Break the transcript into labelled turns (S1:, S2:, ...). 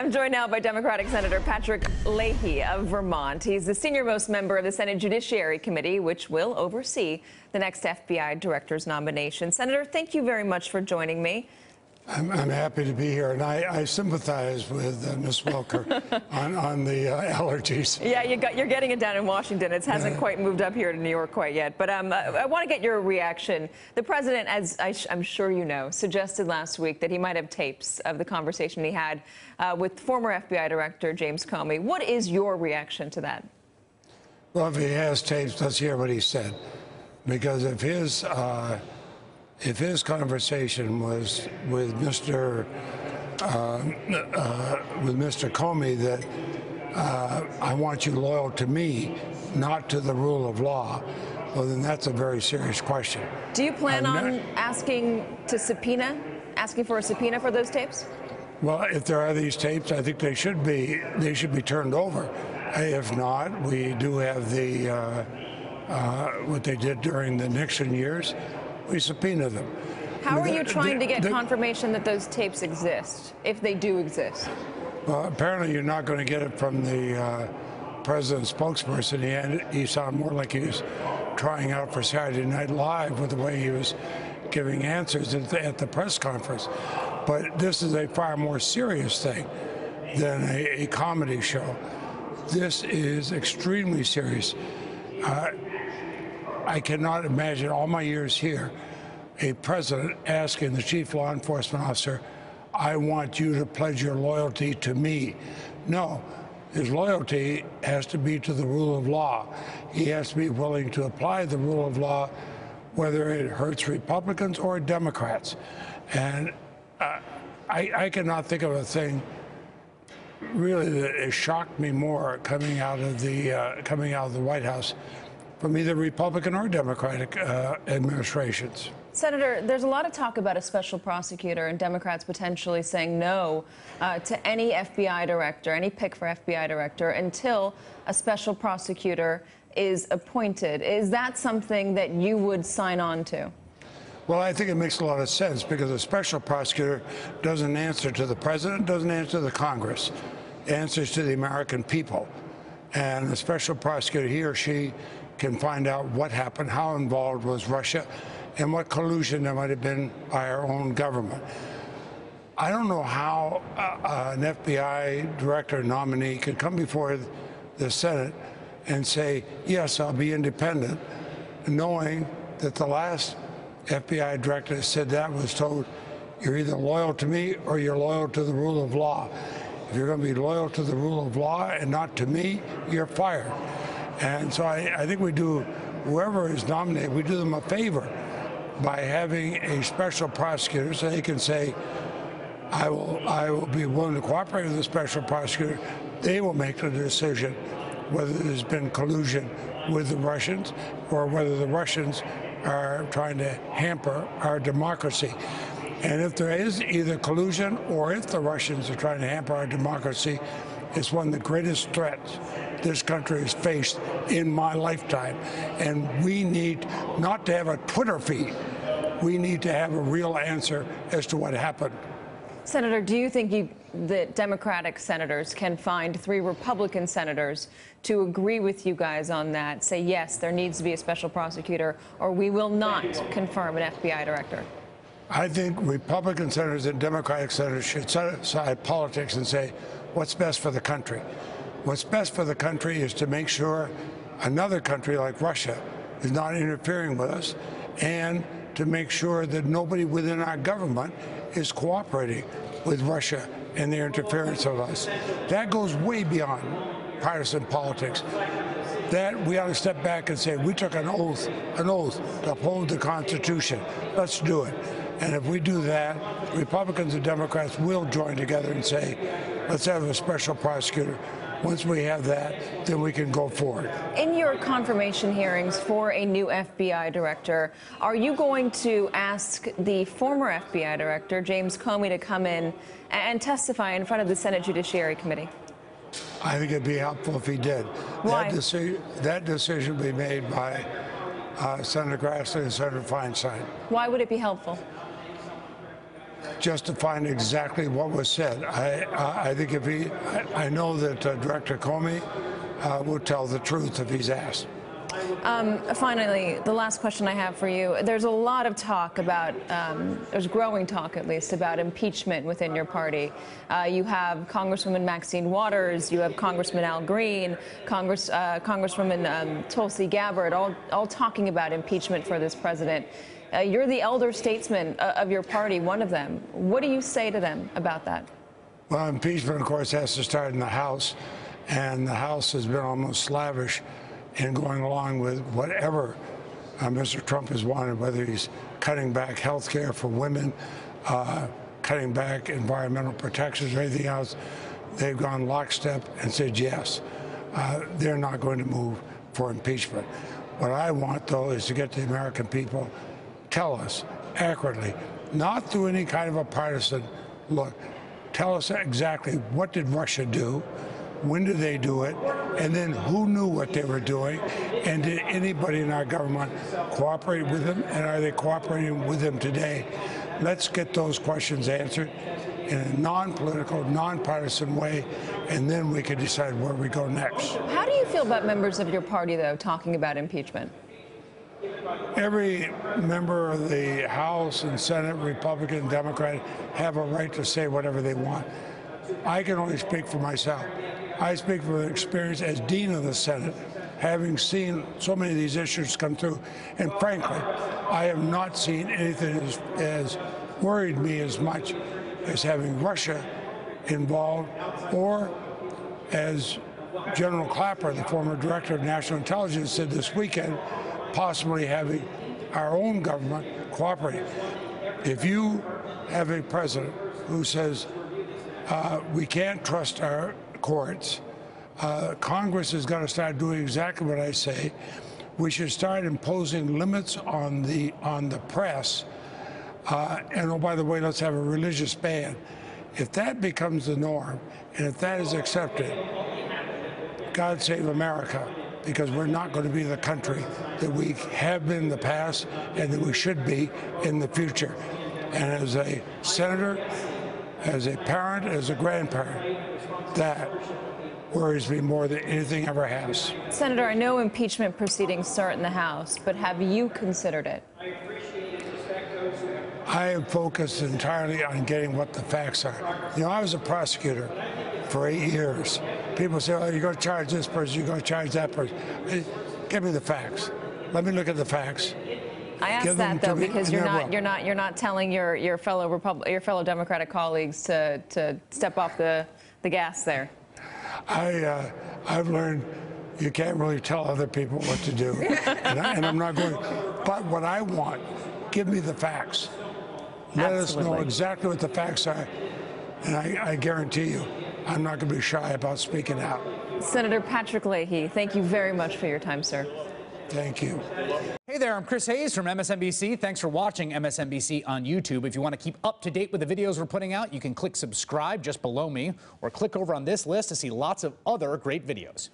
S1: I'm joined now by Democratic Senator Patrick Leahy of Vermont. He's the senior-most member of the Senate Judiciary Committee, which will oversee the next FBI director's nomination. Senator, thank you very much for joining me.
S2: I'm happy to be here, and I sympathize with Ms. Welker on the allergies.
S1: Yeah, you're getting it down in Washington. It hasn't quite moved up here to New York quite yet. But I want to get your reaction. The president, as I'm sure you know, suggested last week that he might have tapes of the conversation he had with former FBI Director James Comey. What is your reaction to that?
S2: Well, if he has tapes, let's hear what he said. Because if his conversation was with Mr. Comey that I want you loyal to me, not to the rule of law, well, then that's a very serious question.
S1: Do you plan on asking for a subpoena for those tapes?
S2: Well, if there are these tapes, I think they should be turned over. If not, we do have the what they did during the Nixon years. We subpoena them.
S1: How are you trying to get confirmation that those tapes exist, if they do exist?
S2: Well, apparently you're not going to get it from the president's spokesperson. He sounded more like he was trying out for Saturday Night Live with the way he was giving answers at the press conference. But this is a far more serious thing than a comedy show. This is extremely serious. I cannot imagine all my years here a president asking the chief law enforcement officer, I want you to pledge your loyalty to me. No, his loyalty has to be to the rule of law. He has to be willing to apply the rule of law, whether it hurts Republicans or Democrats. And I cannot think of a thing really that has shocked me more coming out of the White House from either Republican or Democratic administrations.
S1: Senator, there's a lot of talk about a special prosecutor and Democrats potentially saying no to any FBI director, any pick for FBI director, until a special prosecutor is appointed. Is that something that you would sign on to?
S2: Well, I think it makes a lot of sense because a special prosecutor doesn't answer to the president, doesn't answer to the Congress, it answers to the American people. And the special prosecutor, he or she, can find out what happened, how involved was Russia, and what collusion there might have been by our own government. I don't know how an FBI director nominee could come before the Senate and say, yes, I'll be independent, knowing that the last FBI director said that was told, you're either loyal to me or you're loyal to the rule of law. If you're going to be loyal to the rule of law and not to me, you're fired. And so I think we do, whoever is nominated, we do them a favor by having a special prosecutor so they can say, I will be willing to cooperate with the special prosecutor. They will make the decision whether there's been collusion with the Russians or whether the Russians are trying to hamper our democracy. And if there is either collusion or if the Russians are trying to hamper our democracy, it's one of the greatest threats this country has faced in my lifetime. And we need not to have a Twitter feed. We need to have a real answer as to what happened.
S1: Senator, do you think that Democratic senators can find 3 Republican senators to agree with you guys on that, say, yes, there needs to be a special prosecutor, or we will not confirm an FBI director?
S2: I think Republican senators and Democratic senators should set aside politics and say, what's best for the country? What's best for the country is to make sure another country like Russia is not interfering with us, and to make sure that nobody within our government is cooperating with Russia and their interference of us. That goes way beyond partisan politics. That we ought to step back and say, we took an oath to uphold the Constitution. Let's do it. And if we do that, Republicans and Democrats will join together and say, let's have a special prosecutor. Once we have that, then we can go forward.
S1: In your confirmation hearings for a new FBI director, are you going to ask the former FBI director, James Comey, to come in and testify in front of the Senate Judiciary Committee?
S2: I think it'd be helpful if he did.
S1: Why?
S2: That decision will be made by Senator Grassley and Senator Feinstein.
S1: Why would it be helpful?
S2: just to find exactly what was said. I think if I know that Director Comey will tell the truth if he's asked.
S1: Finally, the last question I have for you. There's a lot of talk about, there's growing talk at least, about impeachment within your party. You have Congresswoman Maxine Waters, you have Congressman Al Green, Congresswoman Tulsi Gabbard, all talking about impeachment for this president. You're the elder statesman of your party, one of them. What do you say to them about that?
S2: Well, impeachment, of course, has to start in the House, and the House has been almost slavish in going along with whatever Mr. Trump has wanted, whether he's cutting back health care for women, cutting back environmental protections or anything else. They've gone lockstep and said yes. They're not going to move for impeachment. What I want, though, is to get the American people tell us accurately, not through any kind of a partisan look, tell us exactly what did Russia do, when did they do it, and then who knew what they were doing, and did anybody in our government cooperate with them, and are they cooperating with them today? Let's get those questions answered in a non-political, non-partisan way, and then we can decide where we go next.
S1: How do you feel about members of your party, though, talking about impeachment?
S2: Every member of the House and Senate, Republican and Democrat, have a right to say whatever they want. I can only speak for myself. I speak from experience as Dean of the Senate, having seen so many of these issues come through. And frankly, I have not seen anything as worried me as much as having Russia involved, or as General Clapper, the former director of national intelligence, said this weekend, possibly having our own government cooperate. If you have a president who says we can't trust our courts, Congress is going to start doing exactly what I say. We should start imposing limits on the press. And oh, by the way, let's have a religious ban. If that becomes the norm, and if that is accepted, God save America, because we're not going to be the country that we have been in the past and that we should be in the future. And as a senator, as a parent, as a grandparent, that worries me more than anything ever has.
S1: Senator, I know impeachment proceedings start in the House, but have you considered it?
S2: I am focused entirely on getting what the facts are. You know, I was a prosecutor for 8 years. People say, oh, you're going to charge this person, you're going to charge that person. Give me the facts. Let me look at the facts.
S1: I asked that though because you're not telling your fellow Democratic colleagues to step off the gas there.
S2: I've learned you can't really tell other people what to do, and I'm not going. But what I want, give me the facts. Let us know exactly what the facts are, and I guarantee you, I'm not going to be shy about speaking out.
S1: Senator Patrick Leahy, thank you very much for your time, sir.
S2: Thank you.
S3: Hey there, I'm Chris Hayes from MSNBC. Thanks for watching MSNBC on YouTube. If you want to keep up to date with the videos we're putting out, you can click subscribe just below me, or click over on this list to see lots of other great videos.